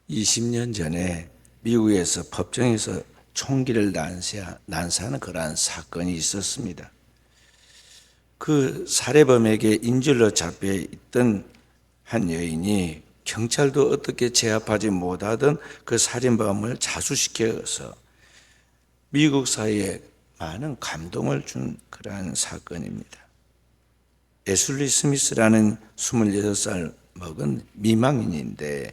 20년 전에 미국에서 법정에서 총기를 난사하는 그러한 사건이 있었습니다. 그 살해범에게 인질로 잡혀 있던 한 여인이 경찰도 어떻게 제압하지 못하던 그 살인범을 자수시켜서 미국 사회에 많은 감동을 준 그러한 사건입니다. 애슐리 스미스라는 26살 먹은 미망인인데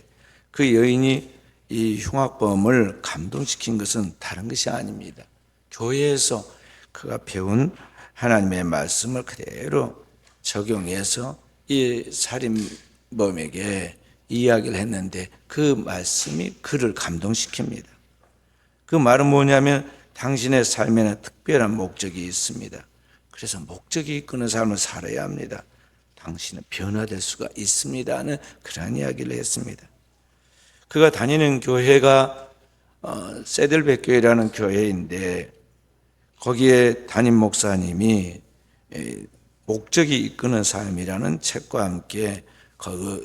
그 여인이 이 흉악범을 감동시킨 것은 다른 것이 아닙니다. 교회에서 그가 배운 하나님의 말씀을 그대로 적용해서 이 살인범에게 이야기를 했는데 그 말씀이 그를 감동시킵니다. 그 말은 뭐냐면 당신의 삶에는 특별한 목적이 있습니다. 그래서 목적이 이끄는 삶을 살아야 합니다. 당신은 변화될 수가 있습니다 하는 그런 이야기를 했습니다. 그가 다니는 교회가 세들백 교회라는 교회인데 거기에 담임 목사님이 목적이 이끄는 삶이라는 책과 함께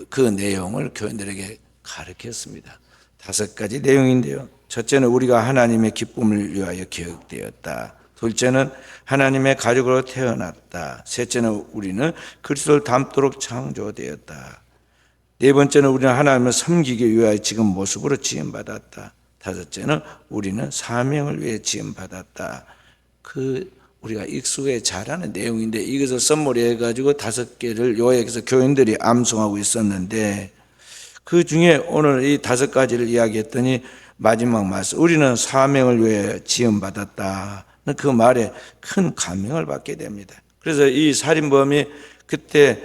그 내용을 교인들에게 가르쳤습니다. 5가지 내용인데요. 첫째는 우리가 하나님의 기쁨을 위하여 기억되었다. 둘째는 하나님의 가족으로 태어났다. 셋째는 우리는 그리스도를 닮도록 창조되었다. 네 번째는 우리는 하나님을 섬기기 위하여 지금 모습으로 지음받았다. 다섯째는 우리는 사명을 위해 지음받았다. 우리가 익숙해 잘하는 내용인데 이것을 썸머리 해가지고 5개를 요약해서 교인들이 암송하고 있었는데 그 중에 오늘 이 5가지를 이야기했더니 마지막 말씀 우리는 사명을 위해 지음받았다. 그 말에 큰 감명을 받게 됩니다. 그래서 이 살인범이 그때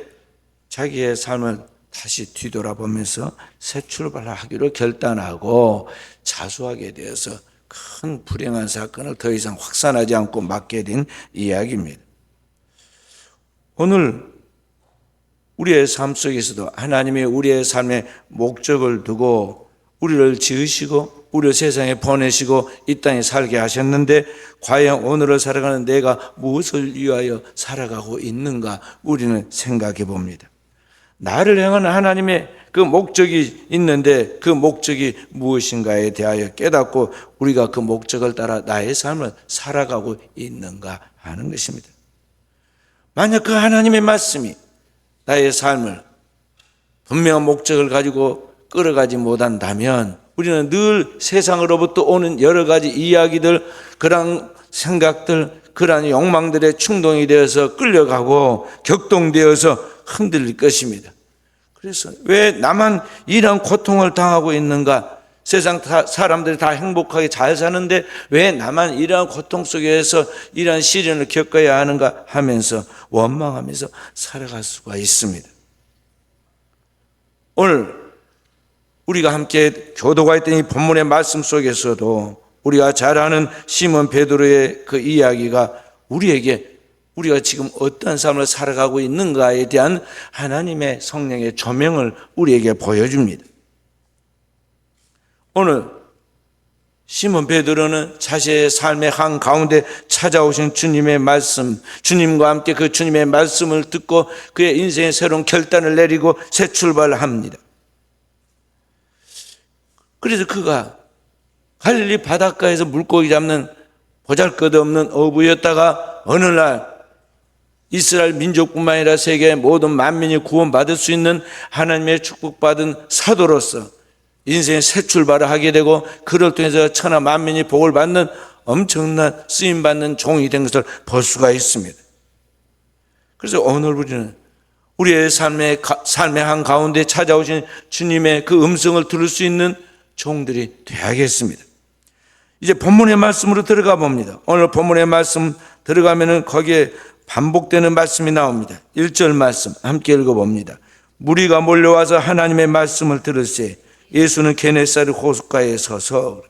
자기의 삶을 다시 뒤돌아보면서 새 출발하기로 결단하고 자수하게 되어서 큰 불행한 사건을 더 이상 확산하지 않고 막게 된 이야기입니다. 오늘 우리의 삶 속에서도 하나님이 우리의 삶에 목적을 두고 우리를 지으시고 우리를 세상에 보내시고 이 땅에 살게 하셨는데 과연 오늘을 살아가는 내가 무엇을 위하여 살아가고 있는가 우리는 생각해 봅니다. 나를 향한 하나님의 그 목적이 있는데 그 목적이 무엇인가에 대하여 깨닫고 우리가 그 목적을 따라 나의 삶을 살아가고 있는가 하는 것입니다. 만약 그 하나님의 말씀이 나의 삶을 분명한 목적을 가지고 끌어가지 못한다면 우리는 늘 세상으로부터 오는 여러 가지 이야기들, 그런 생각들, 그러한 욕망들의 충동이 되어서 끌려가고 격동되어서 흔들릴 것입니다. 그래서 왜 나만 이런 고통을 당하고 있는가? 세상 사람들이 다 행복하게 잘 사는데 왜 나만 이러한 고통 속에서 이러한 시련을 겪어야 하는가 하면서 원망하면서 살아갈 수가 있습니다. 오늘 우리가 함께 교도가 있던 이 본문의 말씀 속에서도 우리가 잘 아는 시몬 베드로의 그 이야기가 우리가 지금 어떠한 삶을 살아가고 있는가에 대한 하나님의 성령의 조명을 우리에게 보여줍니다. 오늘 시몬 베드로는 자신의 삶의 한가운데 찾아오신 주님의 말씀, 주님과 함께 그 주님의 말씀을 듣고 그의 인생의 새로운 결단을 내리고 새 출발을 합니다. 그래서 그가 갈릴리 바닷가에서 물고기 잡는 보잘것없는 어부였다가 어느 날 이스라엘 민족뿐만 아니라 세계의 모든 만민이 구원받을 수 있는 하나님의 축복받은 사도로서 인생의 새 출발을 하게 되고 그를 통해서 천하 만민이 복을 받는 엄청난 쓰임받는 종이 된 것을 볼 수가 있습니다. 그래서 오늘 우리는 우리의 삶의 한가운데 찾아오신 주님의 그 음성을 들을 수 있는 종들이 되어야겠습니다. 이제 본문의 말씀으로 들어가 봅니다. 오늘 본문의 말씀 들어가면은 거기에 반복되는 말씀이 나옵니다. 1절 말씀 함께 읽어봅니다. 무리가 몰려와서 하나님의 말씀을 들을새 예수는 게네사렛 호숫가에 서서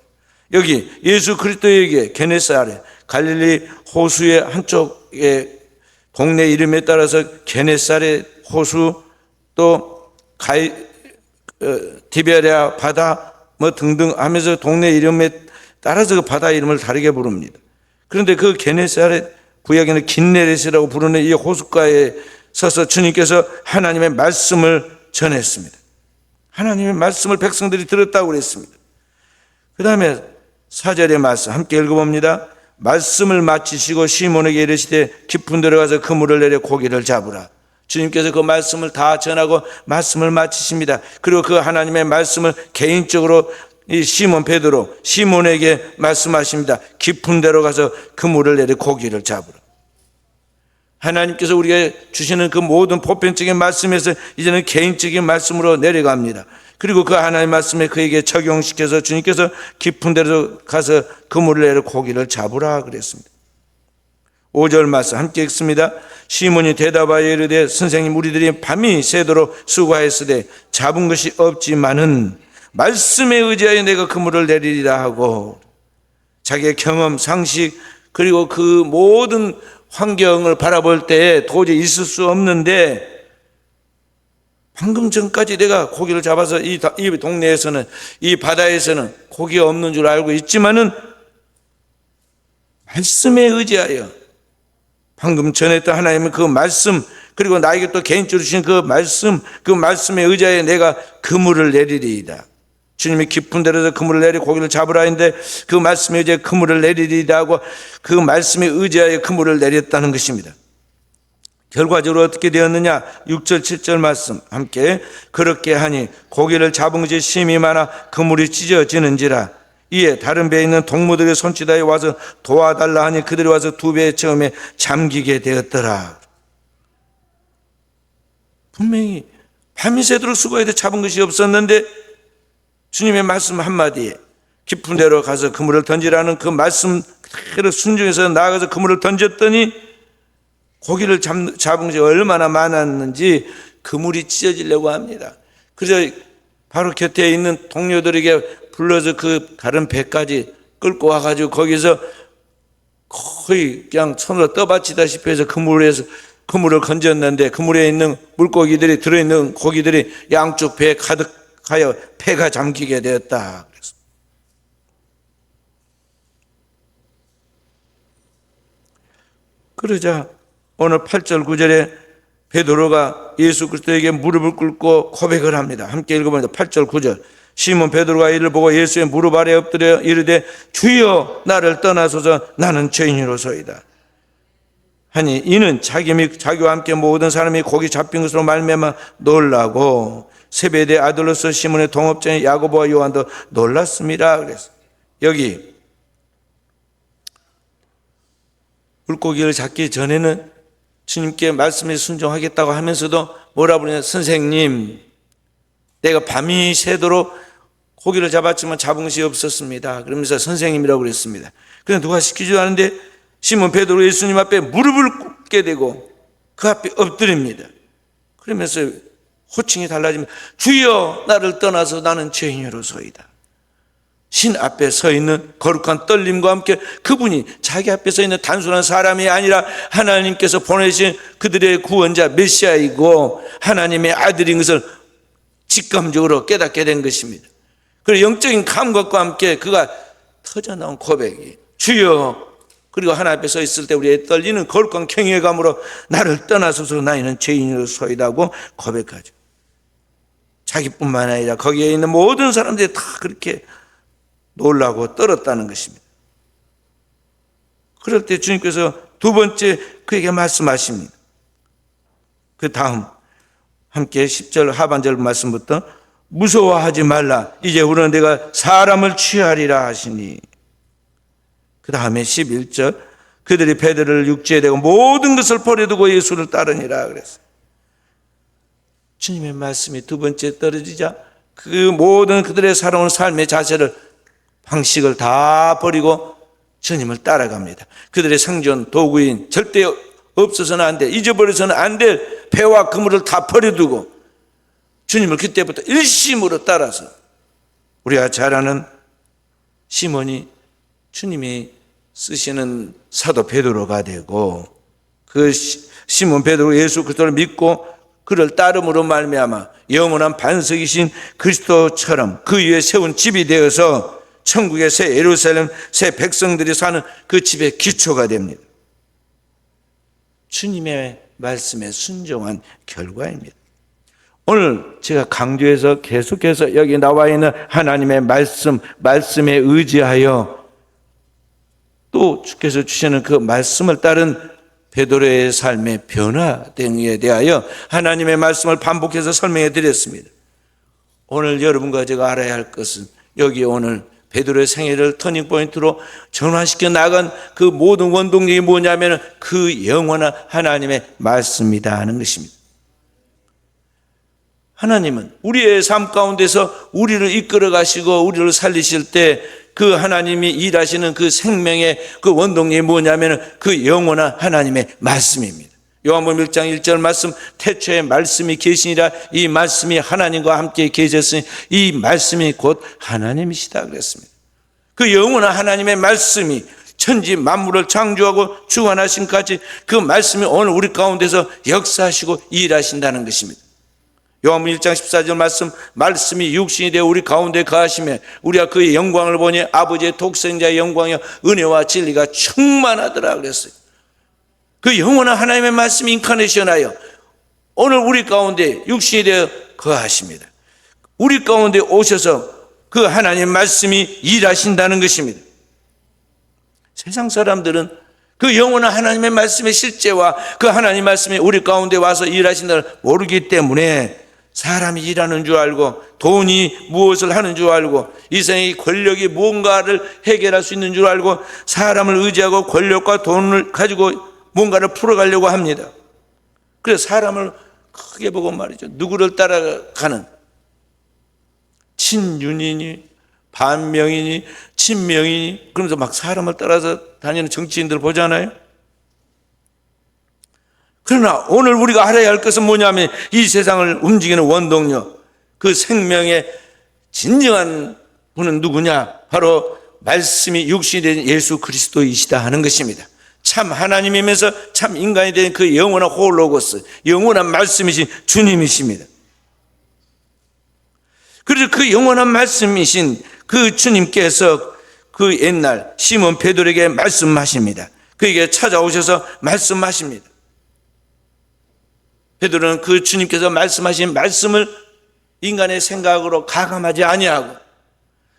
여기 예수 그리스도에게 게네사렛 갈릴리 호수의 한쪽의 동네 이름에 따라서 게네사렛 호수 또 디베랴 바다 뭐 등등 하면서 동네 이름에 따라서 그 바다 이름을 다르게 부릅니다. 그런데 그 게네사렛 구약에는 긴네렛이라고 부르는 이 호숫가에 서서 주님께서 하나님의 말씀을 전했습니다. 하나님의 말씀을 백성들이 들었다고 그랬습니다. 그 다음에 4절의 말씀 함께 읽어봅니다. 말씀을 마치시고 시몬에게 이르시되 깊은 데로 가서 그물을 내려 고기를 잡으라. 주님께서 그 말씀을 다 전하고 말씀을 마치십니다. 그리고 그 하나님의 말씀을 개인적으로 이 시몬 베드로 시몬에게 말씀하십니다. 깊은 데로 가서 그물을 내려 고기를 잡으라. 하나님께서 우리에게 주시는 그 모든 보편적인 말씀에서 이제는 개인적인 말씀으로 내려갑니다. 그리고 그 하나님의 말씀에 그에게 적용시켜서 주님께서 깊은 데로 가서 그물을 내려 고기를 잡으라 그랬습니다. 5절 말씀 함께 읽습니다. 시몬이 대답하여 이르되 선생님 우리들이 밤이 새도록 수고하였으되 잡은 것이 없지만은 말씀에 의지하여 내가 그물을 내리리라 하고 자기의 경험, 상식 그리고 그 모든 환경을 바라볼 때 도저히 있을 수 없는데 방금 전까지 내가 고기를 잡아서 이 동네에서는 이 바다에서는 고기가 없는 줄 알고 있지만은 말씀에 의지하여 방금 전했던 하나님의 그 말씀 그리고 나에게 또 개인적으로 주신 그 말씀에 의지하여 내가 그물을 내리리이다. 주님이 깊은 데로서 그물을 내려 고기를 잡으라 했는데 그 말씀에 의지하여 그물을 내리리이다 하고 그 말씀에 의지하여 그물을 내렸다는 것입니다. 결과적으로 어떻게 되었느냐? 6절 7절 말씀 함께 그렇게 하니 고기를 잡은 것이 심히 많아 그물이 찢어지는지라 이에 다른 배에 있는 동무들의 손짓하에 와서 도와달라 하니 그들이 와서 두 배에 처음에 잠기게 되었더라. 분명히 밤이 새도록 수고해도 잡은 것이 없었는데 주님의 말씀 한마디에 깊은 데로 가서 그물을 던지라는 그 말씀 그대로 순종해서 나아가서 그물을 던졌더니 고기를 잡은 것이 얼마나 많았는지 그물이 찢어지려고 합니다. 그래서 바로 곁에 있는 동료들에게 불러서 그 다른 배까지 끌고 와가지고 거기서 거의 그냥 손으로 떠받치다시피 해서 그물을 건졌는데 그물에 있는 물고기들이 들어있는 고기들이 양쪽 배에 가득하여 배가 잠기게 되었다. 그러자 오늘 8절 9절에 베드로가 예수 그리스도에게 무릎을 꿇고 고백을 합니다. 함께 읽어봅니다. 8절 9절 시몬 베드로가 이를 보고 예수의 무릎 아래 엎드려 이르되 주여 나를 떠나소서 나는 죄인이로소이다 하니 이는 자기 및 자기와 함께 모든 사람이 고기 잡힌 것으로 말미암아 놀라고 세베대의 아들로서 시몬의 동업자인 야고보와 요한도 놀랐습니다. 그래서 여기 물고기를 잡기 전에는 주님께 말씀에 순종하겠다고 하면서도 뭐라 그러냐? 선생님 내가 밤이 새도록 고기를 잡았지만 잡은 것이 없었습니다. 그러면서 선생님이라고 그랬습니다. 그런데 누가 시키지도 않은데 시몬 베드로 예수님 앞에 무릎을 꿇게 되고 그 앞에 엎드립니다. 그러면서 호칭이 달라지면 주여 나를 떠나서 나는 죄인으로소이다. 신 앞에 서 있는 거룩한 떨림과 함께 그분이 자기 앞에 서 있는 단순한 사람이 아니라 하나님께서 보내신 그들의 구원자 메시아이고 하나님의 아들인 것을 직감적으로 깨닫게 된 것입니다. 그리고 영적인 감각과 함께 그가 터져나온 고백이 주여 그리고 하나님 앞에 서 있을 때 우리의 떨리는 거룩한 경외감으로 나를 떠나소서 나이는 죄인으로소이다 하고 고백하죠. 자기뿐만 아니라 거기에 있는 모든 사람들이 다 그렇게 놀라고 떨었다는 것입니다. 그럴 때 주님께서 두 번째 그에게 말씀하십니다. 그 다음 함께 10절 하반절 말씀부터 무서워하지 말라 이제부터는 내가 사람을 취하리라 하시니 그 다음에 11절 그들이 베드로를 육지에 대고 모든 것을 버려두고 예수를 따르니라 그랬어요. 주님의 말씀이 두 번째 떨어지자 그 모든 그들의 살아온 삶의 자세를 방식을 다 버리고 주님을 따라갑니다. 그들의 생존 도구인 절대 없어서는 안 돼, 잊어버려서는 안 될 배와 그물을 다 버려두고 주님을 그때부터 일심으로 따라서 우리가 잘 아는 시몬이 주님이 쓰시는 사도 베드로가 되고 그 시몬 베드로 예수 그리스도를 믿고 그를 따름으로 말미암아 영원한 반석이신 그리스도처럼 그 위에 세운 집이 되어서 천국의 새 예루살렘 새 백성들이 사는 그 집의 기초가 됩니다. 주님의 말씀에 순종한 결과입니다. 오늘 제가 강조해서 계속해서 여기 나와 있는 하나님의 말씀에 의지하여 또 주께서 주시는 그 말씀을 따른 베드로의 삶의 변화 등에 대하여 하나님의 말씀을 반복해서 설명해 드렸습니다. 오늘 여러분과 제가 알아야 할 것은 여기 오늘 베드로의 생애를 터닝포인트로 전환시켜 나간 그 모든 원동력이 뭐냐면 그 영원한 하나님의 말씀이다 하는 것입니다. 하나님은 우리의 삶 가운데서 우리를 이끌어 가시고 우리를 살리실 때 그 하나님이 일하시는 그 생명의 그 원동력이 뭐냐면 그 영원한 하나님의 말씀입니다. 요한복음 1장 1절 말씀, 태초에 말씀이 계시니라. 이 말씀이 하나님과 함께 계셨으니 이 말씀이 곧 하나님이시다 그랬습니다. 그 영원한 하나님의 말씀이 천지 만물을 창조하고 주관하신 까지 그 말씀이 오늘 우리 가운데서 역사하시고 일하신다는 것입니다. 요한복음 1장 14절 말씀이 육신이 되어 우리 가운데 거하시며 우리가 그의 영광을 보니 아버지의 독생자의 영광이요 은혜와 진리가 충만하더라 그랬어요. 그 영원한 하나님의 말씀이 인카네이션하여 오늘 우리 가운데 육신이 되어 거하십니다. 우리 가운데 오셔서 그 하나님의 말씀이 일하신다는 것입니다. 세상 사람들은 그 영원한 하나님의 말씀의 실제와 그 하나님의 말씀이 우리 가운데 와서 일하신다는 걸 모르기 때문에 사람이 일하는 줄 알고 돈이 무엇을 하는 줄 알고 이 세상의 권력이 무언가를 해결할 수 있는 줄 알고 사람을 의지하고 권력과 돈을 가지고 뭔가를 풀어가려고 합니다. 그래서 사람을 크게 보고 말이죠. 누구를 따라가는 친윤이니 반명이니 친명이니 그러면서 막 사람을 따라서 다니는 정치인들 보잖아요. 그러나 오늘 우리가 알아야 할 것은 뭐냐면 이 세상을 움직이는 원동력, 그 생명의 진정한 분은 누구냐? 바로 말씀이 육신이 된 예수 그리스도이시다 하는 것입니다. 참 하나님이면서 참 인간이 된 그 영원한 홀로고스, 영원한 말씀이신 주님이십니다. 그래서 그 영원한 말씀이신 그 주님께서 그 옛날 시몬 베드로에게 말씀하십니다. 그에게 찾아오셔서 말씀하십니다. 베드로는 그 주님께서 말씀하신 말씀을 인간의 생각으로 가감하지 아니하고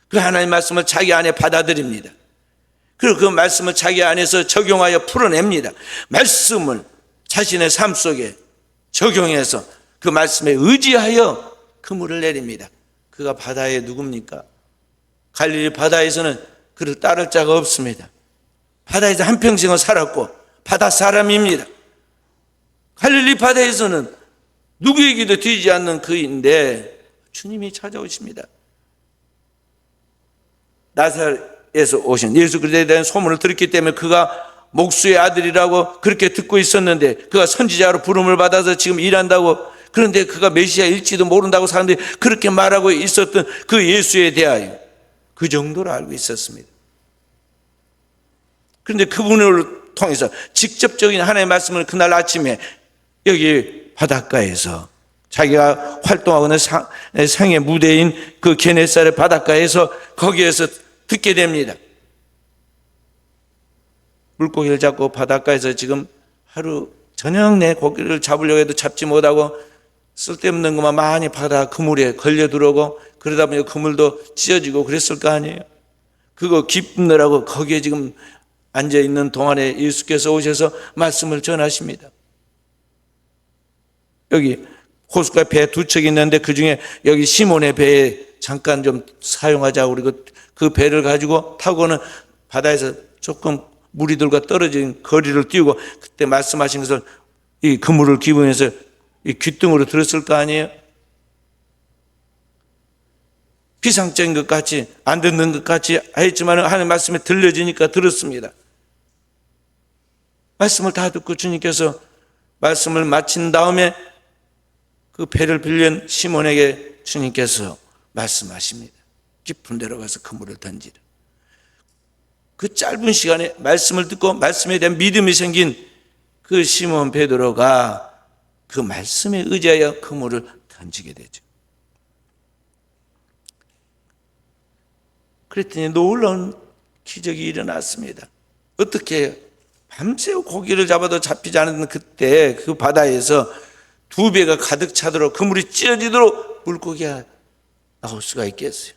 그 하나님의 말씀을 자기 안에 받아들입니다. 그리고 그 말씀을 자기 안에서 적용하여 풀어냅니다. 말씀을 자신의 삶 속에 적용해서 그 말씀에 의지하여 그물을 내립니다. 그가 바다에 누굽니까? 갈릴리 바다에서는 그를 따를 자가 없습니다. 바다에서 한평생을 살았고 바다 사람입니다. 갈릴리 바다에서는 누구에게도 뒤지지 않는 그인데 주님이 찾아오십니다. 나사렛에서 오신 예수 그리스도에 대한 소문을 들었기 때문에 그가 목수의 아들이라고 그렇게 듣고 있었는데 그가 선지자로 부름을 받아서 지금 일한다고, 그런데 그가 메시아일지도 모른다고 사람들이 그렇게 말하고 있었던 그 예수에 대하여 그 정도로 알고 있었습니다. 그런데 그분을 통해서 직접적인 하나님의 말씀을 그날 아침에 여기 바닷가에서 자기가 활동하고 있는 생의 무대인 그 게네사렛 바닷가에서 거기에서 듣게 됩니다. 물고기를 잡고 바닷가에서 지금 하루 저녁 내 고기를 잡으려고 해도 잡지 못하고 쓸데없는 것만 많이 바다 그물에 걸려 들어오고 그러다 보니 그물도 찢어지고 그랬을 거 아니에요. 그거 기쁘느라고 거기에 지금 앉아있는 동안에 예수께서 오셔서 말씀을 전하십니다. 여기 호숫가에 배 두 척이 있는데 그중에 여기 시몬의 배에 잠깐 좀 사용하자고 그리고 그 배를 가지고 타고는 바다에서 조금 무리들과 떨어진 거리를 띄우고 그때 말씀하신 것을 이 그물을 기부해서 이 귓등으로 들었을 거 아니에요. 비상적인 것 같이 안 듣는 것 같이 했지만 하나님 말씀에 들려지니까 들었습니다. 말씀을 다 듣고 주님께서 말씀을 마친 다음에 그 배를 빌린 시몬에게 주님께서 말씀하십니다. 깊은 데로 가서 그물을 던지라. 그 짧은 시간에 말씀을 듣고 말씀에 대한 믿음이 생긴 그 시몬 베드로가 그 말씀에 의지하여 그물을 던지게 되죠. 그랬더니 놀라운 기적이 일어났습니다. 어떻게 밤새 고기를 잡아도 잡히지 않는 그때 그 바다에서 2배가 가득 차도록 그물이 찢어지도록 물고기가 나올 수가 있겠어요?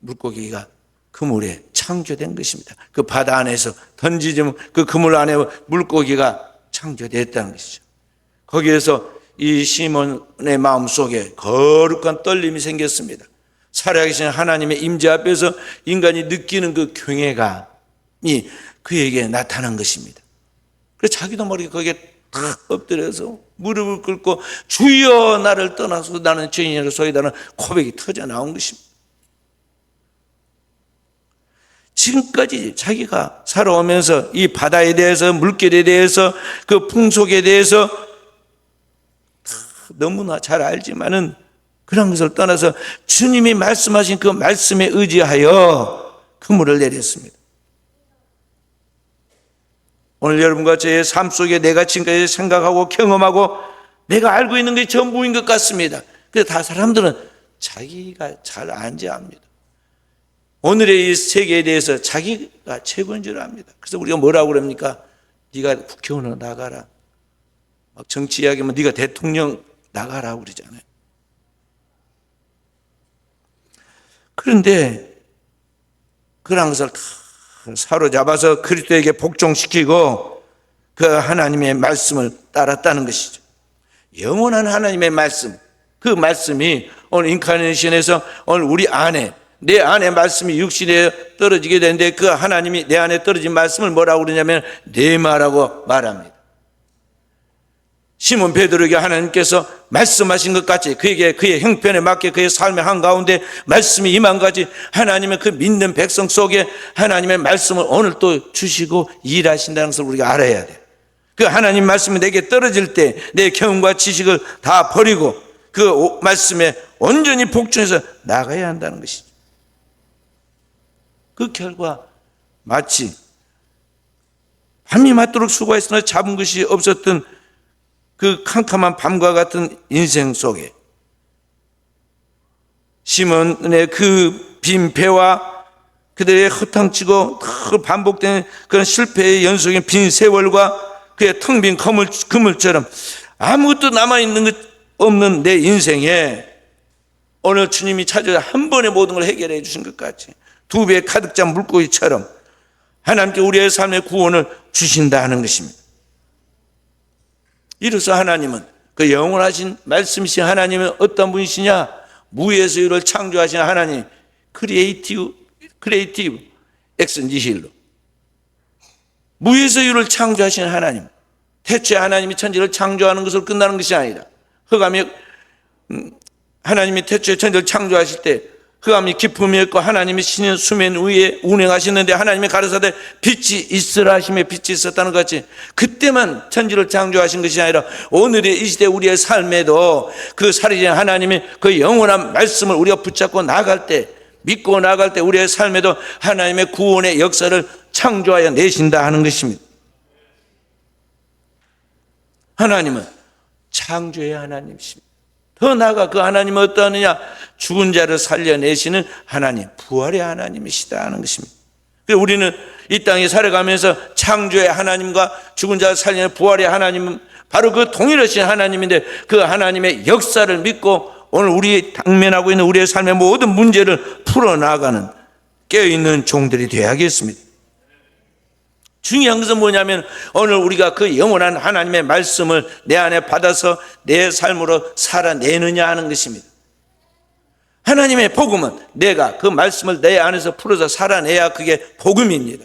물고기가 그물에 창조된 것입니다. 그 바다 안에서 던지지면 그 그물 안에 물고기가 창조됐다는 것이죠. 거기에서 이 시몬의 마음속에 거룩한 떨림이 생겼습니다. 살아계신 하나님의 임재 앞에서 인간이 느끼는 그 경외감이 그에게 나타난 것입니다. 그래서 자기도 모르게 거기에 탁 엎드려서 무릎을 꿇고 주여 나를 떠나서 나는 죄인이라 소이다는 고백이 터져 나온 것입니다. 지금까지 자기가 살아오면서 이 바다에 대해서, 물결에 대해서, 그 풍속에 대해서 너무나 잘 알지만은 그런 것을 떠나서 주님이 말씀하신 그 말씀에 의지하여 그물을 내렸습니다. 오늘 여러분과 저의 삶 속에 내가 지금까지 생각하고 경험하고 내가 알고 있는 게 전부인 것 같습니다. 그래서 다 사람들은 자기가 잘 안지 압니다. 오늘의 이 세계에 대해서 자기가 최고인 줄 압니다. 그래서 우리가 뭐라고 그럽니까? 네가 국회의원으로 나가라. 막 정치 이야기하면 네가 대통령 나가라 그러잖아요. 그런데 그런 것을 다 사로잡아서 그리스도에게 복종시키고 그 하나님의 말씀을 따랐다는 것이죠. 영원한 하나님의 말씀, 그 말씀이 오늘 인카네이션에서 오늘 우리 안에, 내 안에 말씀이 육신에 떨어지게 되는데 그 하나님이 내 안에 떨어진 말씀을 뭐라고 그러냐면 뇌마라고 말합니다. 시몬 베드로에게 하나님께서 말씀하신 것 같이 그에게 그의 형편에 맞게 그의 삶의 한가운데 말씀이 임한 같이 하나님의 그 믿는 백성 속에 하나님의 말씀을 오늘 또 주시고 일하신다는 것을 우리가 알아야 돼요. 그 하나님 말씀이 내게 떨어질 때 내 경험과 지식을 다 버리고 그 말씀에 온전히 복종해서 나가야 한다는 것이죠. 그 결과 마치 밤이 맞도록 수고했으나 잡은 것이 없었던 그 캄캄한 밤과 같은 인생 속에 시몬의 그 빈 배와 그들의 허탕치고 반복되는 그런 실패의 연속인 빈 세월과 그의 텅 빈 그물처럼 아무것도 남아있는 것 없는 내 인생에 오늘 주님이 찾아서 한 번에 모든 걸 해결해 주신 것 같이 2배 가득 찬 물고기처럼 하나님께 우리의 삶의 구원을 주신다 하는 것입니다. 이로써 하나님은 그 영원하신 말씀이신 하나님은 어떤 분이시냐? 무에서 유를 창조하신 하나님, 크리에이티브 엑스 니힐로. 무에서 유를 창조하신 하나님. 태초에 하나님이 천지를 창조하는 것으로 끝나는 것이 아니라 흑암이 하나님이 태초에 천지를 창조하실 때 흑암이 깊음이었고 하나님이 신의 수면 위에 운행하시는데 하나님이 가라사대 빛이 있으라 하심에 빛이 있었다는 것 같이 그때만 천지를 창조하신 것이 아니라 오늘의 이 시대 우리의 삶에도 그 살아계신 하나님의 그 영원한 말씀을 우리가 붙잡고 나갈 때 믿고 나갈 때 우리의 삶에도 하나님의 구원의 역사를 창조하여 내신다 하는 것입니다. 하나님은 창조의 하나님이십니다. 더 나아가 그 하나님은 어떠하느냐? 죽은 자를 살려내시는 하나님, 부활의 하나님이시다 하는 것입니다. 그래서 우리는 이 땅에 살아가면서 창조의 하나님과 죽은 자를 살리는 부활의 하나님은 바로 그 동일하신 하나님인데 그 하나님의 역사를 믿고 오늘 우리 당면하고 있는 우리의 삶의 모든 문제를 풀어나가는 깨어있는 종들이 되어야겠습니다. 중요한 것은 뭐냐면 오늘 우리가 그 영원한 하나님의 말씀을 내 안에 받아서 내 삶으로 살아내느냐 하는 것입니다. 하나님의 복음은 내가 그 말씀을 내 안에서 풀어서 살아내야 그게 복음입니다.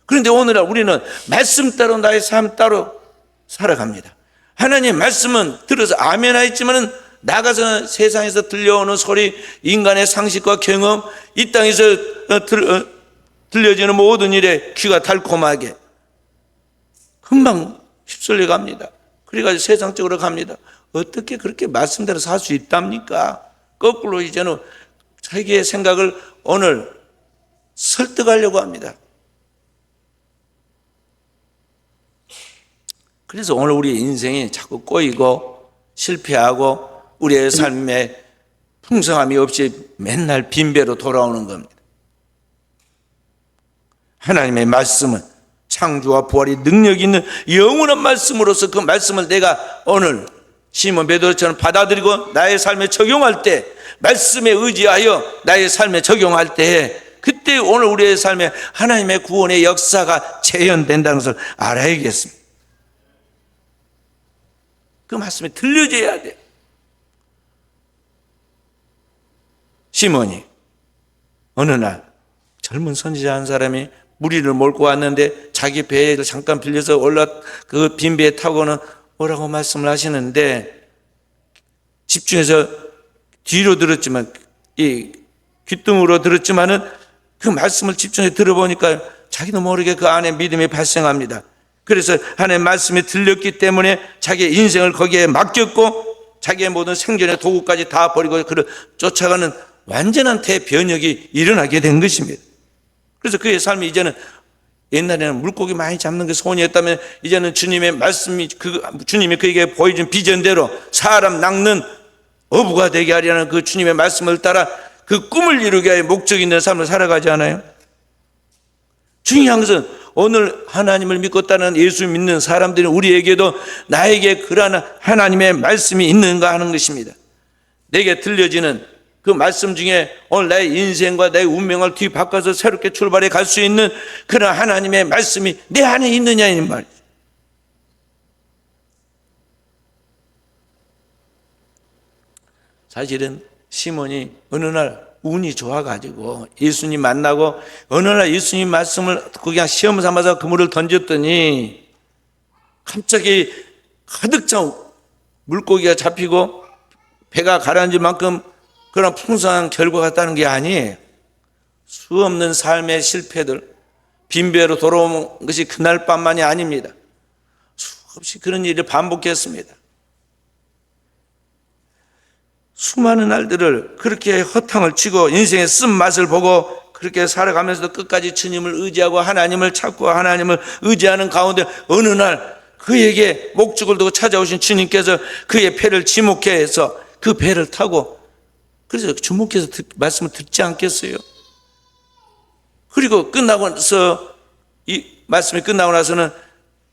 그런데 오늘날 우리는 말씀 따로 나의 삶 따로 살아갑니다. 하나님의 말씀은 들어서 아멘 하였지만은 나가서는 세상에서 들려오는 소리, 인간의 상식과 경험, 이 땅에서 들려지는 모든 일에 귀가 달콤하게 금방 휩쓸려 갑니다. 그래가지고 세상적으로 갑니다. 어떻게 그렇게 말씀대로 살 수 있답니까? 거꾸로 이제는 자기의 생각을 오늘 설득하려고 합니다. 그래서 오늘 우리의 인생이 자꾸 꼬이고 실패하고 우리의 삶에 풍성함이 없이 맨날 빈배로 돌아오는 겁니다. 하나님의 말씀은 창조와 부활이 능력 있는 영원한 말씀으로서 그 말씀을 내가 오늘 시몬 베드로처럼 받아들이고 나의 삶에 적용할 때, 말씀에 의지하여 나의 삶에 적용할 때, 그때 오늘 우리의 삶에 하나님의 구원의 역사가 재현된다는 것을 알아야겠습니다. 그 말씀이 들려져야 돼. 시몬이 어느 날 젊은 선지자 한 사람이 무리를 몰고 왔는데 자기 배를 잠깐 빌려서 그 빈 배에 타고는 오라고 말씀을 하시는데, 집중해서 뒤로 들었지만, 이 귓등으로 들었지만은 그 말씀을 집중해서 들어보니까 자기도 모르게 그 안에 믿음이 발생합니다. 그래서 하나님의 말씀이 들렸기 때문에 자기의 인생을 거기에 맡겼고 자기의 모든 생존의 도구까지 다 버리고 그를 쫓아가는 완전한 대변혁이 일어나게 된 것입니다. 그래서 그의 삶이 이제는, 옛날에는 물고기 많이 잡는 게 소원이었다면 이제는 주님의 말씀이, 주님이 그에게 보여준 비전대로 사람 낚는 어부가 되게 하려는 그 주님의 말씀을 따라 그 꿈을 이루게 할 목적 있는 삶을 살아가지 않아요? 중요한 것은 오늘 하나님을 믿고 따르는 예수 믿는 사람들이 우리에게도 나에게 그러한 하나님의 말씀이 있는가 하는 것입니다. 내게 들려지는 그 말씀 중에 오늘 나의 인생과 나의 운명을 뒤바꿔서 새롭게 출발해 갈 수 있는 그런 하나님의 말씀이 내 안에 있느냐 이 말이죠. 사실은 시몬이 어느 날 운이 좋아가지고 예수님 만나고 어느 날 예수님 말씀을 그냥 시험 삼아서 그물을 던졌더니 갑자기 가득 찬 물고기가 잡히고 배가 가라앉을 만큼 그런 풍성한 결과가 있다는 게 아니에요. 수 없는 삶의 실패들, 빈배로 돌아온 것이 그날 밤만이 아닙니다. 수없이 그런 일을 반복했습니다. 수많은 날들을 그렇게 허탕을 치고 인생의 쓴맛을 보고 그렇게 살아가면서도 끝까지 주님을 의지하고 하나님을 찾고 하나님을 의지하는 가운데 어느 날 그에게 목적을 두고 찾아오신 주님께서 그의 배를 지목해 해서 그 배를 타고, 그래서 주목해서 말씀을 듣지 않겠어요? 그리고 끝나고서 이 말씀이 끝나고 나서는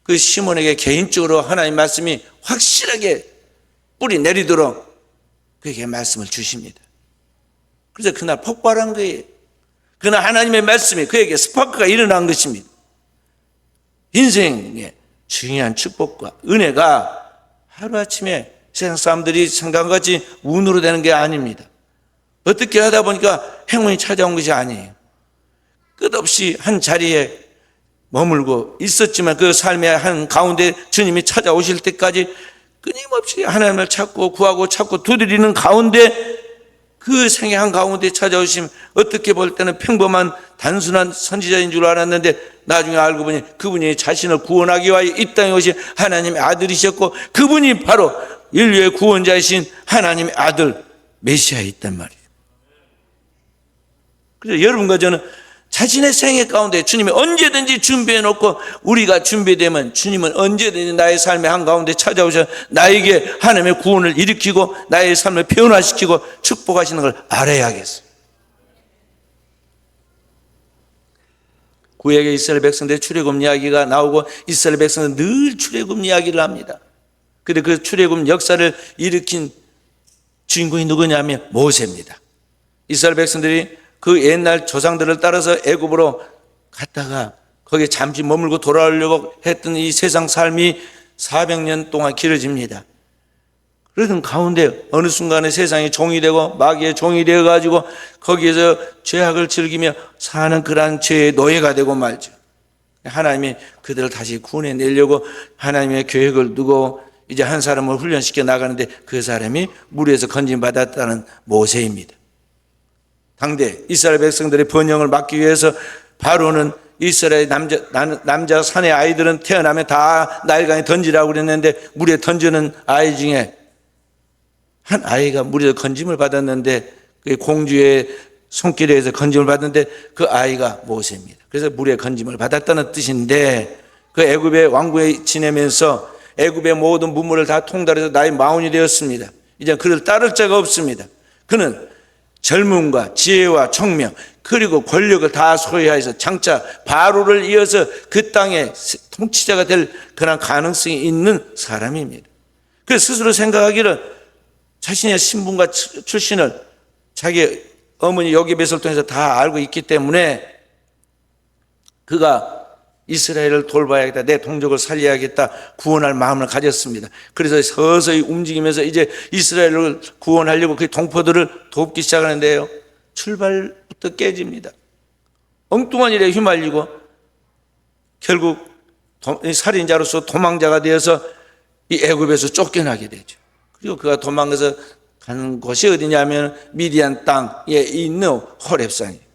그 시몬에게 개인적으로 하나님 말씀이 확실하게 뿌리 내리도록 그에게 말씀을 주십니다. 그래서 그날 폭발한 거예요. 그날 하나님의 말씀이 그에게 스파크가 일어난 것입니다. 인생의 중요한 축복과 은혜가 하루아침에 세상 사람들이 생각한 것이 운으로 되는 게 아닙니다. 어떻게 하다 보니까 행운이 찾아온 것이 아니에요. 끝없이 한 자리에 머물고 있었지만 그 삶의 한 가운데 주님이 찾아오실 때까지 끊임없이 하나님을 찾고 구하고 찾고 두드리는 가운데 그 생애 한 가운데 찾아오심, 어떻게 볼 때는 평범한 단순한 선지자인 줄 알았는데 나중에 알고 보니 그분이 자신을 구원하기 위하여 이 땅에 오신 하나님의 아들이셨고 그분이 바로 인류의 구원자이신 하나님의 아들 메시아였단 말이에요. 그래서 여러분과 저는 자신의 생애 가운데 주님이 언제든지 준비해 놓고 우리가 준비되면 주님은 언제든지 나의 삶의 한가운데 찾아오셔 나에게 하나님의 구원을 일으키고 나의 삶을 변화시키고 축복하시는 걸 알아야겠어요. 구약의 이스라엘 백성들의 출애굽 이야기가 나오고 이스라엘 백성은 늘 출애굽 이야기를 합니다. 그런데 그 출애굽 역사를 일으킨 주인공이 누구냐면 모세입니다. 이스라엘 백성들이 그 옛날 조상들을 따라서 애굽으로 갔다가 거기에 잠시 머물고 돌아오려고 했던 이 세상 삶이 400년 동안 길어집니다. 그러던 가운데 어느 순간에 세상이 종이 되고 마귀의 종이 되어가지고 거기에서 죄악을 즐기며 사는 그러한 죄의 노예가 되고 말죠. 하나님이 그들을 다시 구원해내려고 하나님의 계획을 두고 이제 한 사람을 훈련시켜 나가는데 그 사람이 물에서 건짐받았다는 모세입니다. 당대 이스라엘 백성들의 번영을 막기 위해서 바로는 이스라엘 남자 사내 아이들은 태어나면 다 나일강에 던지라고 그랬는데 물에 던지는 아이 중에 한 아이가 물에서 건짐을 받았는데 그 공주의 손길에 의해서 건짐을 받았는데 그 아이가 모세입니다. 그래서 물에 건짐을 받았다는 뜻인데 그 애굽의 왕국에 지내면서 애굽의 모든 문물을 다 통달해서 나이 마흔이 되었습니다. 이제 그를 따를 자가 없습니다. 그는 젊음과 지혜와 총명 그리고 권력을 다 소유해서 장차 바로를 이어서 그 땅의 통치자가 될 그런 가능성이 있는 사람입니다. 그래서 스스로 생각하기를 자신의 신분과 출신을 자기 어머니 요게벳을 통해서 다 알고 있기 때문에 그가 이스라엘을 돌봐야겠다, 내 동족을 살려야겠다, 구원할 마음을 가졌습니다. 그래서 서서히 움직이면서 이제 이스라엘을 구원하려고 그 동포들을 돕기 시작하는데요, 출발부터 깨집니다. 엉뚱한 일에 휘말리고 결국 살인자로서 도망자가 되어서 이 애굽에서 쫓겨나게 되죠. 그리고 그가 도망가서 가는 곳이 어디냐면 미디안 땅에 있는 호렙산이에요.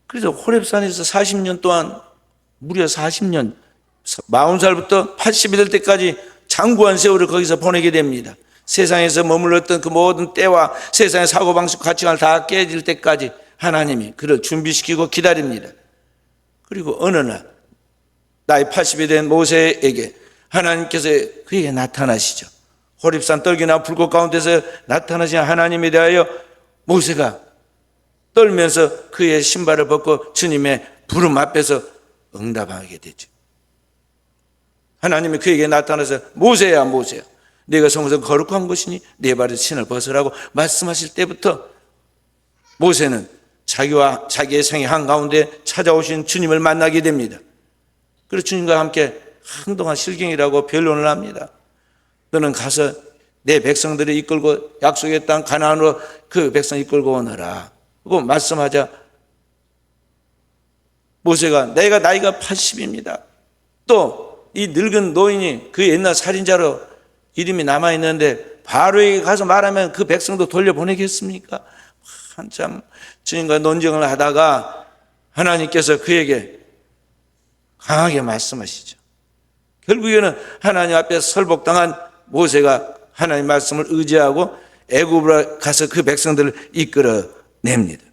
그래서 호렙산에서 40년 동안, 무려 40년, 40살부터 80이 될 때까지 장구한 세월을 거기서 보내게 됩니다. 세상에서 머물렀던 그 모든 때와 세상의 사고방식, 가치관을 다 깨질 때까지 하나님이 그를 준비시키고 기다립니다. 그리고 어느 날 나이 80이 된 모세에게 하나님께서 그에게 나타나시죠. 호렙산 떨기나 불꽃 가운데서 나타나신 하나님에 대하여 모세가 떨면서 그의 신발을 벗고 주님의 부름 앞에서 응답하게 되죠. 하나님이 그에게 나타나서 모세야, 모세야, 네가 성에서 거룩한 것이니 네 발에 신을 벗으라고 말씀하실 때부터 모세는 자기와 자기의 생의 한가운데 찾아오신 주님을 만나게 됩니다. 그래서 주님과 함께 한동안 실경이라고 변론을 합니다. 너는 가서 내 백성들을 이끌고 약속의 땅 가나안으로 그 백성 이끌고 오너라. 그거 말씀하자 모세가 내가 나이가 80입니다. 또 이 늙은 노인이 그 옛날 살인자로 이름이 남아있는데 바로에게 가서 말하면 그 백성도 돌려보내겠습니까? 한참 주님과 논쟁을 하다가 하나님께서 그에게 강하게 말씀하시죠. 결국에는 하나님 앞에 설복당한 모세가 하나님 말씀을 의지하고 애굽으로 가서 그 백성들을 이끌어냅니다.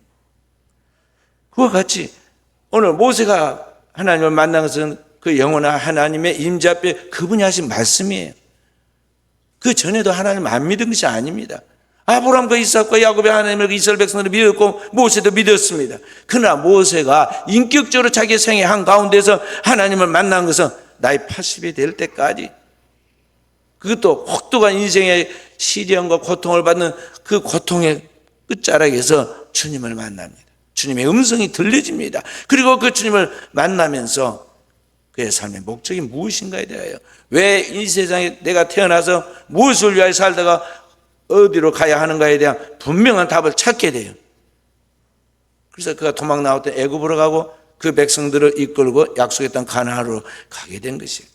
그와 같이 오늘 모세가 하나님을 만난 것은 그 영원한 하나님의 임재 앞에 그분이 하신 말씀이에요. 그 전에도 하나님 안 믿은 것이 아닙니다. 아브라함과 이삭과 야곱의 하나님을 이스라엘 백성들을 믿었고 모세도 믿었습니다. 그러나 모세가 인격적으로 자기 생의 한가운데서 하나님을 만난 것은 나이 80이 될 때까지, 그것도 혹독한 인생의 시련과 고통을 받는 그 고통의 끝자락에서 주님을 만납니다. 주님의 음성이 들려집니다. 그리고 그 주님을 만나면서 그의 삶의 목적이 무엇인가에 대하여, 왜 이 세상에 내가 태어나서 무엇을 위하여 살다가 어디로 가야 하는가에 대한 분명한 답을 찾게 돼요. 그래서 그가 도망 나왔던 애굽으로 가고 그 백성들을 이끌고 약속의 땅 가나안으로 가게 된 것이에요.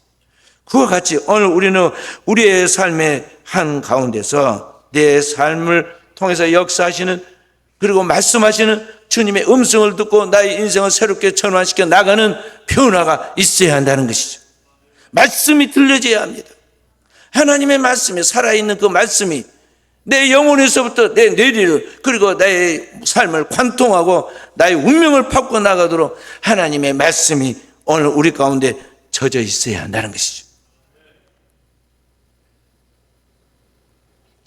그와 같이 오늘 우리는 우리의 삶의 한 가운데서 내 삶을 통해서 역사하시는, 그리고 말씀하시는 주님의 음성을 듣고 나의 인생을 새롭게 전환시켜 나가는 변화가 있어야 한다는 것이죠. 말씀이 들려져야 합니다. 하나님의 말씀이, 살아있는 그 말씀이 내 영혼에서부터 내 뇌리를, 그리고 나의 삶을 관통하고 나의 운명을 바꿔 나가도록 하나님의 말씀이 오늘 우리 가운데 젖어 있어야 한다는 것이죠.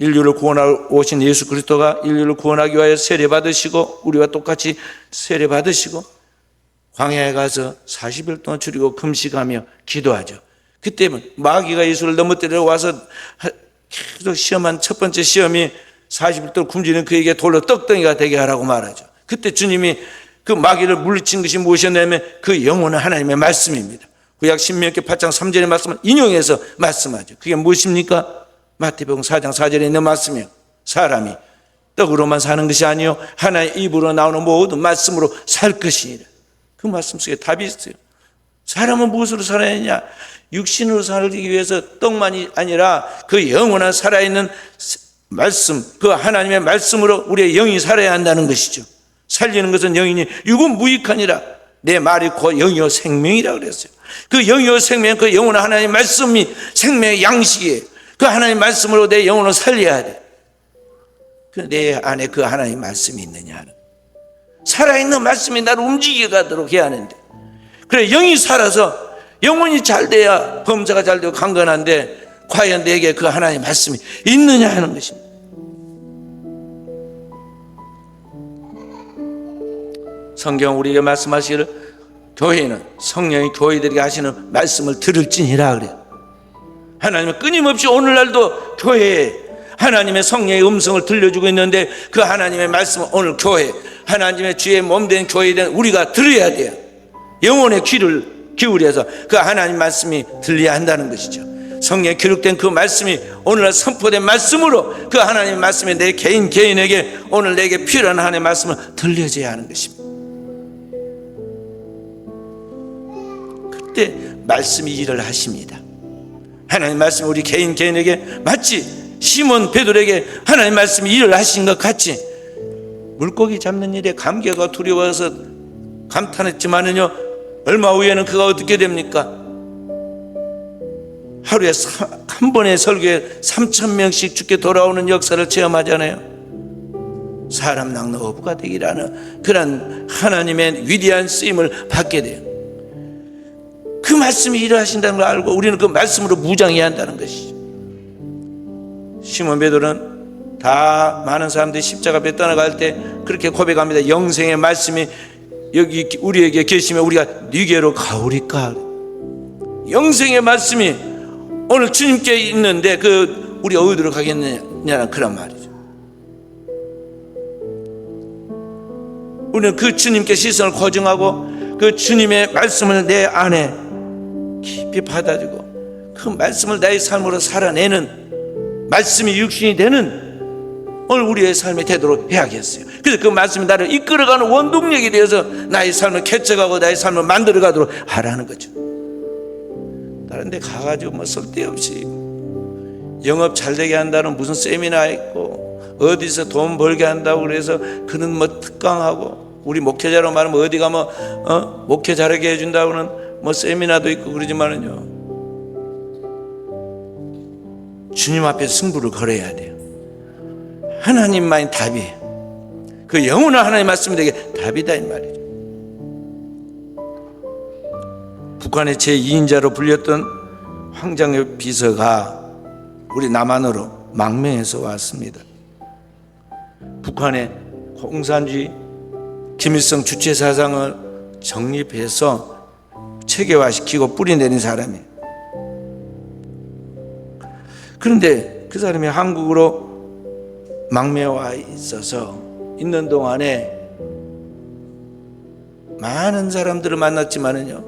인류를 구원하러 오신 예수 그리스도가 인류를 구원하기 위하여 세례받으시고 우리와 똑같이 세례받으시고 광야에 가서 40일 동안 줄이고 금식하며 기도하죠. 그때 마귀가 예수를 넘어뜨려 와서 계속 시험한 첫 번째 시험이 40일 동안 굶주리는 그에게 돌로 떡덩이가 되게 하라고 말하죠. 그때 주님이 그 마귀를 물리친 것이 무엇이었냐면 그 영원한 하나님의 말씀입니다. 구약 신명기 8장 3절의 말씀을 인용해서 말씀하죠. 그게 무엇입니까? 마태복음 4장 4절에 있는 말씀이요, 사람이 떡으로만 사는 것이 아니요 하나의 입으로 나오는 모든 말씀으로 살 것이니라. 그 말씀 속에 답이 있어요. 사람은 무엇으로 살아야 하냐? 육신으로 살기 위해서 떡만이 아니라 그 영원한 살아있는 말씀, 그 하나님의 말씀으로 우리의 영이 살아야 한다는 것이죠. 살리는 것은 영이니 육은 무익하니라. 내 말이 곧 영이요 생명이라 그랬어요. 그 영이요 생명, 그 영원한 하나님의 말씀이 생명의 양식이에요. 그 하나님 말씀으로 내 영혼을 살려야 돼. 내 안에 그 하나님 말씀이 있느냐 하는, 살아있는 말씀이 나를 움직여 가도록 해야 하는데, 그래 영이 살아서 영혼이 잘 돼야 범사가 잘 되고 강건한데 과연 내게 그 하나님 말씀이 있느냐 하는 것입니다. 성경 우리에게 말씀하시기를 교회는 성령이 교회들에게 하시는 말씀을 들을지니라 그래요. 하나님은 끊임없이 오늘날도 교회에 하나님의 성령의 음성을 들려주고 있는데, 그 하나님의 말씀은 오늘 교회, 하나님의 주의 몸된 교회에 대한 우리가 들어야 돼요. 영혼의 귀를 기울여서 그 하나님 말씀이 들려야 한다는 것이죠. 성경에 기록된 그 말씀이 오늘날 선포된 말씀으로 그 하나님의 말씀이 내 개인에게 오늘 내게 필요한 하나님의 말씀을 들려줘야 하는 것입니다. 그때 말씀이 일을 하십니다. 하나님 말씀이 우리 개인에게 마치 시몬 베드로에게 하나님 말씀이 일을 하신 것 같이 물고기 잡는 일에 감개가 두려워서 감탄했지만은요, 얼마 후에는 그가 어떻게 됩니까? 하루에 한 번의 설교에 3,000명씩 죽게 돌아오는 역사를 체험하잖아요. 사람 낚는 어부가 되기라는 그런 하나님의 위대한 쓰임을 받게 돼요. 그 말씀이 일하신다는 걸 알고 우리는 그 말씀으로 무장해야 한다는 것이죠. 시몬 베드로는 다 많은 사람들이 십자가 배 떠나갈 때 그렇게 고백합니다. 영생의 말씀이 여기 우리에게 계시면 우리가 네게로 가오리까. 영생의 말씀이 오늘 주님께 있는데 그 우리 어디로 가겠느냐는 그런 말이죠. 우리는 그 주님께 시선을 고정하고 그 주님의 말씀을 내 안에 깊이 받아주고 그 말씀을 나의 삶으로 살아내는, 말씀이 육신이 되는 오늘 우리의 삶이 되도록 해야겠어요. 그래서 그 말씀이 나를 이끌어가는 원동력이 되어서 나의 삶을 개척하고 나의 삶을 만들어가도록 하라는 거죠. 다른 데 가가지고 뭐 쓸데없이 영업 잘 되게 한다는 무슨 세미나 있고 어디서 돈 벌게 한다고 그래서 그는 뭐 특강하고, 우리 목회자로 말하면 어디 가면 목회 잘하게 해준다고는 뭐 세미나도 있고 그러지만은요, 주님 앞에 승부를 걸어야 돼요. 하나님만이 답이에요. 그 영원한 하나님 말씀이 되게 답이다 이 말이죠. 북한의 제2인자로 불렸던 황장엽 비서가 우리 남한으로 망명해서 왔습니다. 북한의 공산주의 김일성 주체 사상을 정립해서 체계화시키고 뿌리내린 사람이에요. 그런데 그 사람이 한국으로 망명와 있어서 있는 동안에 많은 사람들을 만났지만은요,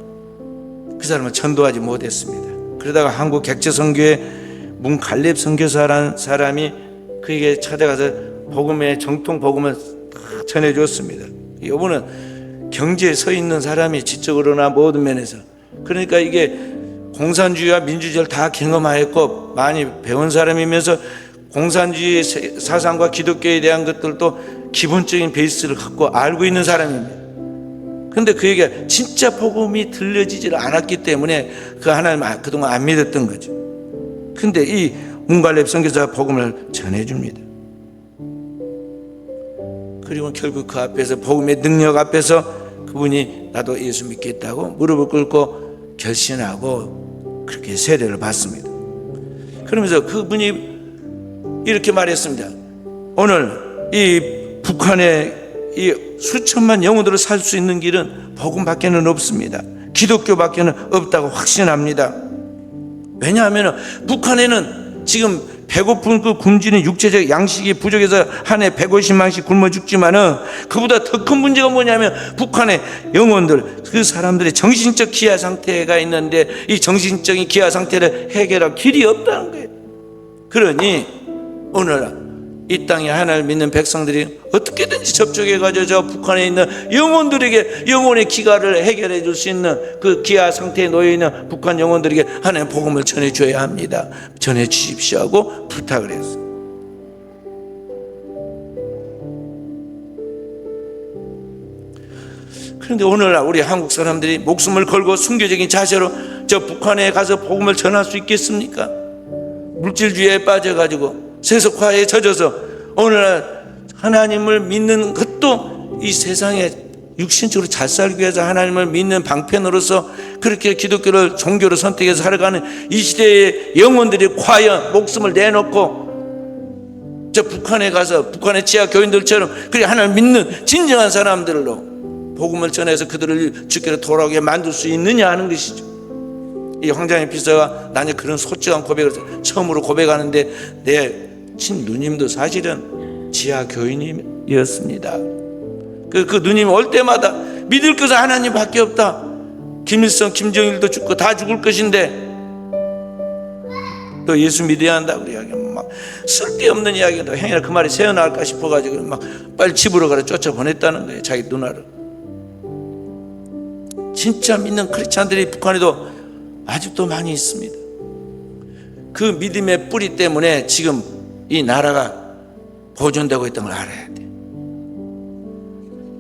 그 사람을 전도하지 못했습니다. 그러다가 한국 객처선교회 문갈렙 선교사라는 사람이 그에게 찾아가서 복음의 정통 복음을 전해줬습니다. 이분은 경제에 서 있는 사람이 지적으로나 모든 면에서, 그러니까 이게 공산주의와 민주주의를 다 경험하였고 많이 배운 사람이면서 공산주의 사상과 기독교에 대한 것들도 기본적인 베이스를 갖고 알고 있는 사람입니다. 그런데 그에게 진짜 복음이 들려지질 않았기 때문에 그 하나님 그동안 안 믿었던 거죠. 그런데 이 문갈렙 선교사 복음을 전해줍니다. 그리고 결국 그 앞에서, 복음의 능력 앞에서 그분이 나도 예수 믿겠다고 무릎을 꿇고 결심하고 그렇게 세례를 받습니다. 그러면서 그분이 이렇게 말했습니다. 오늘 이 북한의 이 수천만 영혼들을 살 수 있는 길은 복음밖에는 없습니다. 기독교밖에는 없다고 확신합니다. 왜냐하면 북한에는 지금 배고픈 그 굶주린 육체적 양식이 부족해서 한 해 150만씩 굶어 죽지만은 그보다 더 큰 문제가 뭐냐면 북한의 영혼들, 그 사람들의 정신적 기아 상태가 있는데 이 정신적인 기아 상태를 해결할 길이 없다는 거예요. 그러니 오늘 이 땅에 하나님을 믿는 백성들이 어떻게든지 접촉해가지고 저 북한에 있는 영혼들에게 영혼의 기가를 해결해 줄 수 있는 그 기아 상태에 놓여있는 북한 영혼들에게 하나님의 복음을 전해줘야 합니다. 전해 주십시오 하고 부탁을 했어요. 그런데 오늘날 우리 한국 사람들이 목숨을 걸고 순교적인 자세로 저 북한에 가서 복음을 전할 수 있겠습니까? 물질주의에 빠져가지고 세속화에 젖어서 오늘날 하나님을 믿는 것도 이 세상에 육신적으로 잘 살기 위해서 하나님을 믿는 방편으로서 그렇게 기독교를 종교로 선택해서 살아가는 이 시대의 영혼들이 과연 목숨을 내놓고 저 북한에 가서 북한의 지하 교인들처럼 그래 하나님을 믿는 진정한 사람들로 복음을 전해서 그들을 주께로 돌아오게 만들 수 있느냐 하는 것이죠. 이 황장의 비서가 나는 그런 솔직한 고백을 처음으로 고백하는데, 내 친누님도 사실은 지하 교인이었습니다. 그 누님 올 때마다 믿을 것은 하나님밖에 없다, 김일성, 김정일도 죽고 다 죽을 것인데 또 예수 믿어야 한다고 이야기하면 막 쓸데없는 이야기도, 행여나 그 말이 새어나갈까 싶어가지고 막 빨리 집으로 가라 쫓아보냈다는 거예요, 자기 누나를. 진짜 믿는 크리스찬들이 북한에도 아직도 많이 있습니다. 그 믿음의 뿌리 때문에 지금 이 나라가 보존되고 있다는 걸 알아야 돼.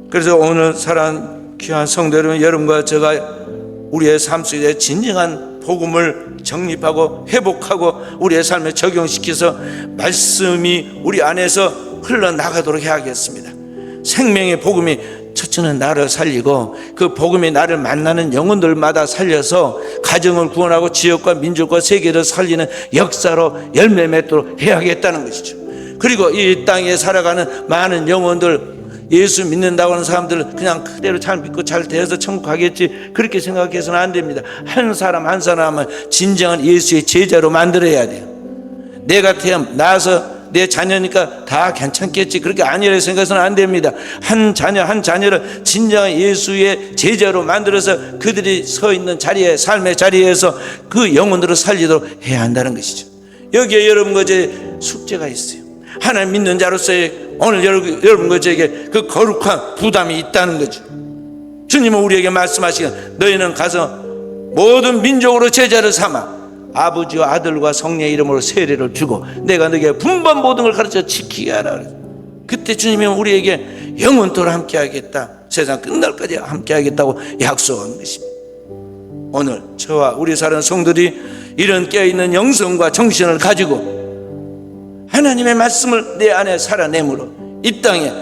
그래서 오늘 사랑하는 귀한 성도 여러분, 여러분과 제가 우리의 삶 속에 진정한 복음을 정립하고 회복하고 우리의 삶에 적용시켜서 말씀이 우리 안에서 흘러나가도록 해야겠습니다. 생명의 복음이 첫째는 나를 살리고 그 복음이 나를 만나는 영혼들마다 살려서 가정을 구원하고 지역과 민족과 세계를 살리는 역사로 열매 맺도록 해야겠다는 것이죠. 그리고 이 땅에 살아가는 많은 영혼들, 예수 믿는다고 하는 사람들은 그냥 그대로 잘 믿고 잘 되어서 천국 가겠지, 그렇게 생각해서는 안 됩니다. 한 사람 한 사람은 진정한 예수의 제자로 만들어야 돼요. 내가 낳아서 내 자녀니까 다 괜찮겠지, 그렇게 아니라 생각해서는 안 됩니다. 한 자녀 한 자녀를 진정한 예수의 제자로 만들어서 그들이 서 있는 자리에, 삶의 자리에서 그 영혼들을 살리도록 해야 한다는 것이죠. 여기에 여러분과 제 숙제가 있어요. 하나님 믿는 자로서의 오늘 여러분과 저에게 그 거룩한 부담이 있다는 거죠. 주님은 우리에게 말씀하시기를 너희는 가서 모든 민족으로 제자를 삼아 아버지와 아들과 성령의 이름으로 세례를 주고 내가 너에게 분반 모든 걸 가르쳐 지키게 하라. 그때 주님이 우리에게 영원토록 함께 하겠다, 세상 끝날까지 함께 하겠다고 약속한 것입니다. 오늘 저와 우리 사랑하는 성도들이 이런 깨어있는 영성과 정신을 가지고 하나님의 말씀을 내 안에 살아내므로 이 땅에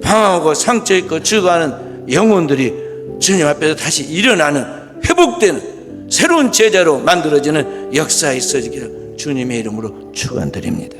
방황하고 상처 있고 죽어가는 영혼들이 주님 앞에서 다시 일어나는, 회복되는 새로운 제자로 만들어지는 역사에 있어지기를 주님의 이름으로 축원드립니다.